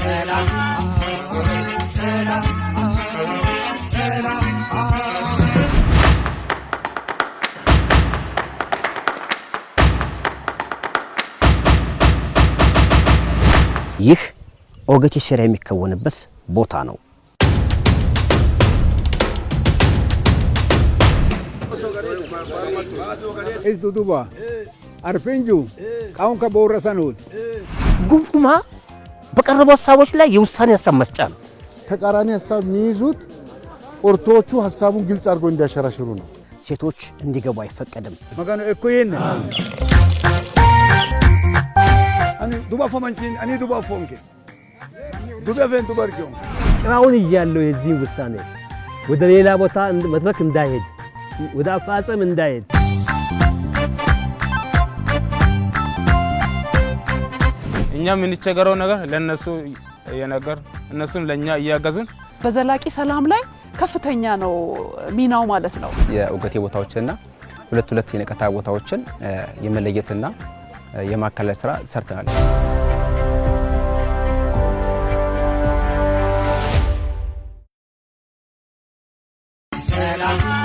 ሰላም ሰላም ሰላም ይህ ኦገቴ ሴራ የሚከወንበት ቦታ ነው። ዱዱባ አርፈንጁ ቃውን ከቦረሰኑት ጉምጉማ በቀረቡ ሐሳቦች ላይ የውሳኔ ሐሳብ መስጫ ነው። ተቃራኒ ሐሳብ የሚይዙት ቁርቶቹ ሐሳቡን ግልጽ አድርገው እንዲያሸራሽሩ ነው። ሴቶች እንዲገቡ አይፈቀድም። መጋኑ እኮይን አኒ ዱባ ፎማንቺን አኒ ዱባ ፎምኬ ዱባፈን ዱባርጆ ጭራውን ይያለው የዚህ ውሳኔ ወደ ሌላ ቦታ መድረክ እንዳይሄድ ወደ አፋጽም እንዳይሄድ እኛ ምን ይቸገረው ነገር ለነሱ የነገር እነሱም ለኛ ያያገዙን በዘላቂ ሰላም ላይ ከፍተኛ ነው ሚናው ማለት ነው። የኦገቴ ቦታዎችና ሁለት የነቀታ ቦታዎችን የመለየትና የማከለል ስራ ሰርተናል። ሰላም